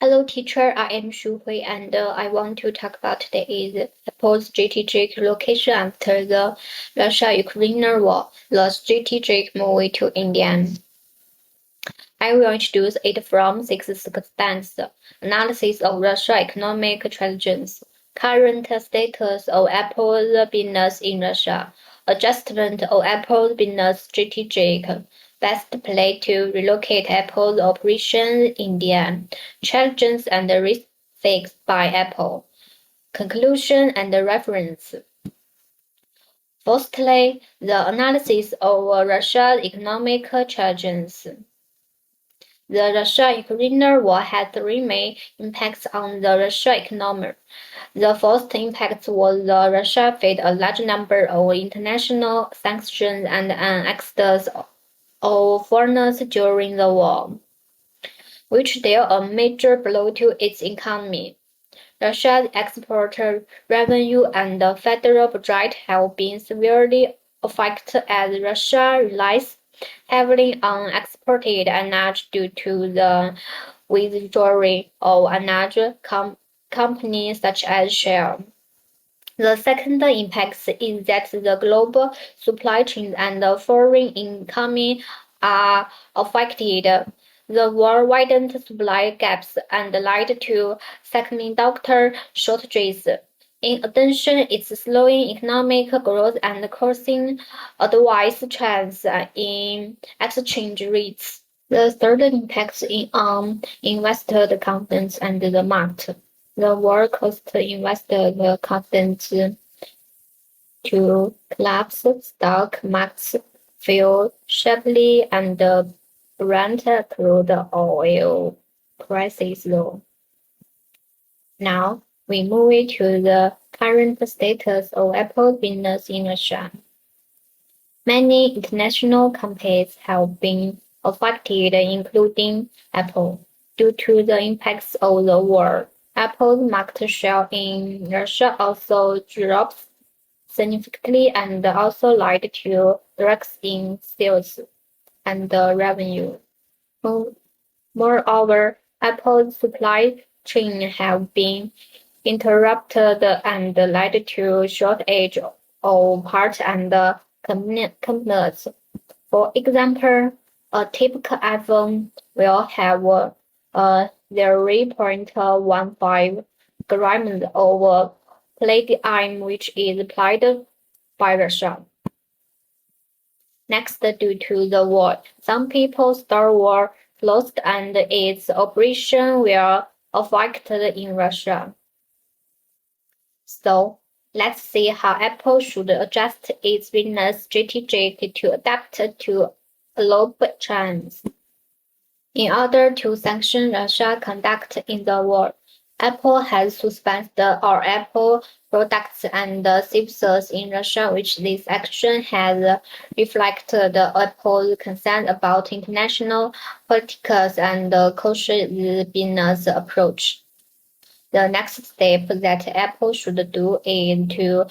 Hello teacher, I am Shu Hui and I want to talk about today is Apple's strategic location after the Russia-Ukraine war, the strategic move to India. I will introduce it from six circumstances: analysis of Russia economic trends, current status of Apple's business in Russia, adjustment of Apple's business strategic, best place to relocate Apple's operation in India, challenges and risks faced by Apple, conclusion and reference. Firstly, the analysis of Russia's economic challenges. The Russia-Ukraine war had three main impacts on the Russian economy. The first impact was that Russia faced a large number of international sanctions and an exodus of foreigners during the war, which dealt a major blow to its economy. Russia's export revenue and the federal budget have been severely affected as Russia relies heavily on exported energy due to the withdrawal of energy companies such as Shell. The second impact is that the global supply chain and the foreign income are affected. The war widened supply gaps and led to semiconductor shortages. In addition, it's slowing economic growth and causing adverse trends in exchange rates. The third impact is on investor confidence and the market. The war caused investor confidence to collapse. Stock markets fell sharply and Brent crude oil prices low. Now we move to the current status of Apple business in Russia. Many international companies have been affected, including Apple, due to the impacts of the war. Apple's market share in Russia also dropped significantly and also led to drops in sales and revenue. Moreover, Apple's supply chain have been interrupted and led to shortage of parts and components. For example, a typical iPhone will have a 0.15 grams of palladium which is applied by Russia. Next, due to the war, some people's store were closed and its operation were affected in Russia. So, let's see how Apple should adjust its business strategy to adapt to global trends. In order to sanction Russia's conduct in the war, Apple has suspended all Apple products and services in Russia, which this action has reflected Apple's concern about international politics and cautious business approach. The next step that Apple should do is to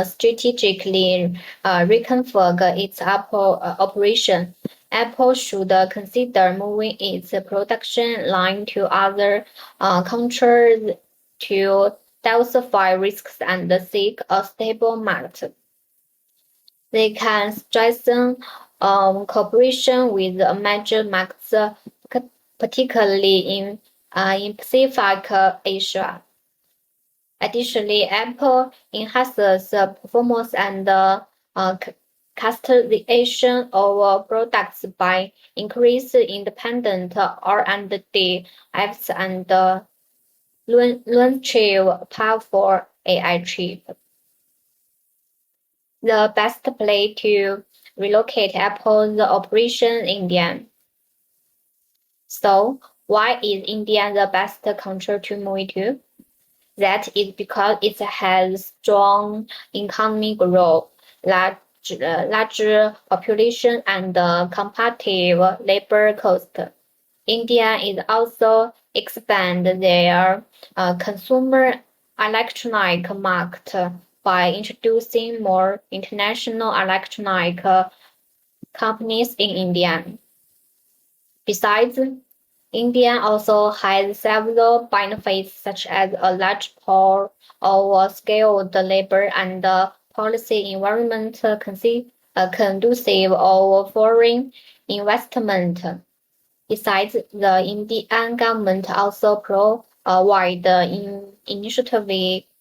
strategically reconfigure its Apple operation. Apple should consider moving its production line to other countries to diversify risks and seek a stable market. They can strengthen cooperation with major markets, particularly in Pacific Asia. Additionally, Apple enhances performance and customization of products by increasing independent R&D efforts and launching powerful AI chip. The best place to relocate Apple's operation in India. So, why is India the best country to move to? That is because it has strong economic growth, larger population, and competitive labor cost. India is also expand their consumer electronic market by introducing more international electronic companies in India. Besides, India also has several benefits such as a large pool of skilled labor and policy environment conducive of foreign investment. Besides, the Indian government also provide initiative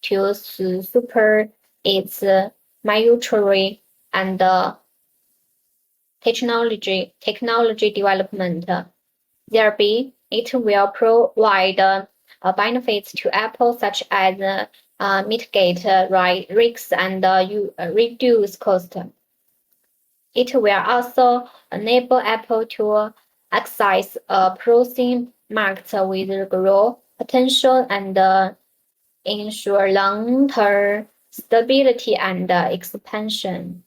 to support its military and technology development. Thereby, it will provide benefits to Apple such as mitigate risks and reduce cost. It will also enable Apple to access a promising market with growth potential and ensure long-term stability and expansion.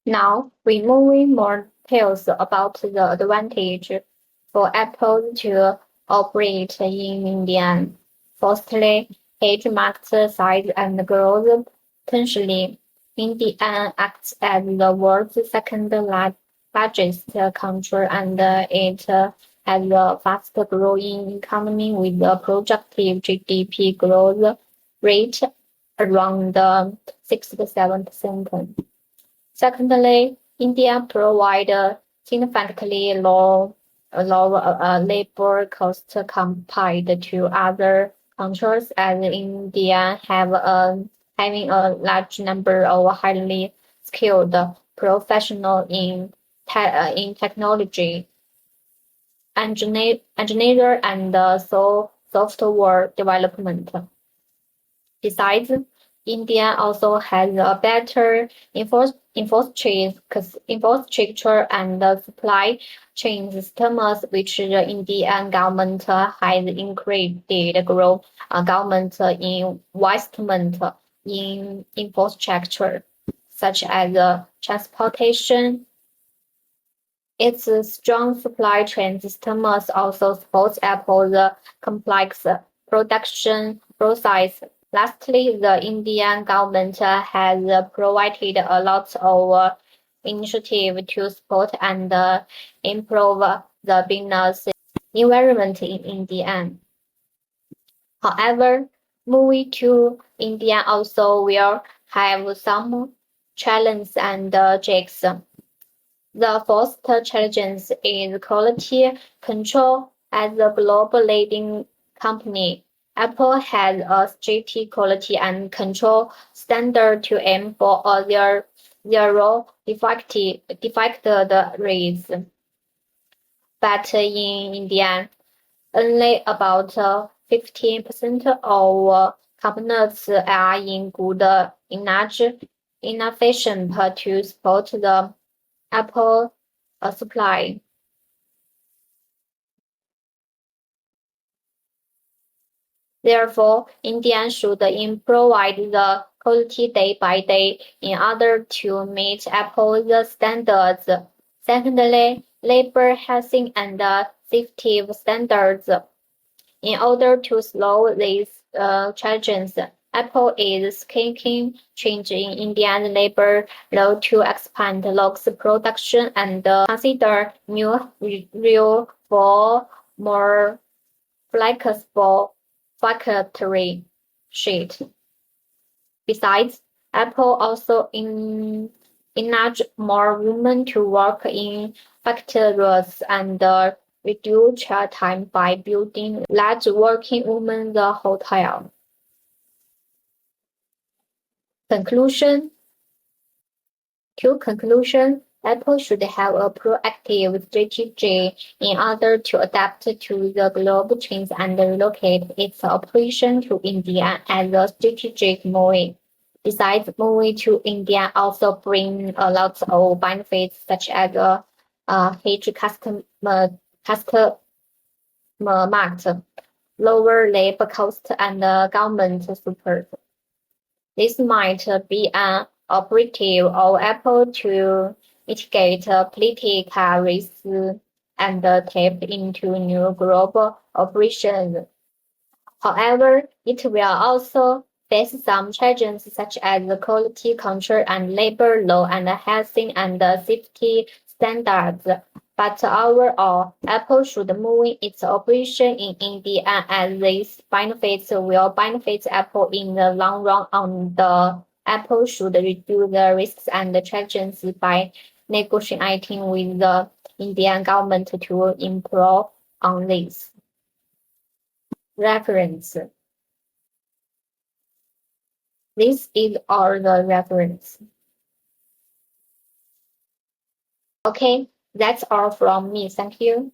Now, we move in more details about the advantage for Apple to operate in India. Firstly, its market size and growth potential. India acts as the world's second largest country, and it has a fast-growing economy with a projected GDP growth rate around 6 to 7%. Secondly, India provides significantly lower labor costs compared to other countries, as India having a large number of highly skilled professionals in technology, engineer and software development. Besides, India also has a better infrastructure and supply chain systems, which the Indian government has increased government investment in infrastructure, such as transportation. Its strong supply chain systems also supports Apple's complex production process. Lastly, the Indian government has provided a lot of initiative to support and improve the business environment in India. However, moving to India also will have some challenges and risks. The first challenge is quality control. As a global leading company, Apple has a strict quality and control standard to aim for a zero defected rates. But in India, only about 15% of companies are in good enough to support the Apple supply. Therefore, India should improve the quality day by day in order to meet Apple's standards. Secondly, labor housing and safety standards. In order to solve these challenges, Apple is seeking change in Indian labor law to expand logs production and consider new rules for more flexible factory sheet. Besides, Apple also encourage more women to work in factories and reduce child time by building large working women's hotel. Conclusion. Apple should have a proactive strategy in order to adapt to the global trends and relocate its operation to India as a strategic move. Besides, moving to India also brings a lot of benefits such as huge customer market, lower labor costs, and government support. This might be an operative of Apple to mitigate political risks and tap into new global operations. However, it will also face some challenges such as the quality control and labor law and housing and safety standards. But overall, Apple should move its operation in India, as these benefits will benefit Apple in the long run. On the Apple should reduce the risks and challenges by negotiating with the Indian government to improve on this. Reference. This is all the reference. Okay, that's all from me. Thank you.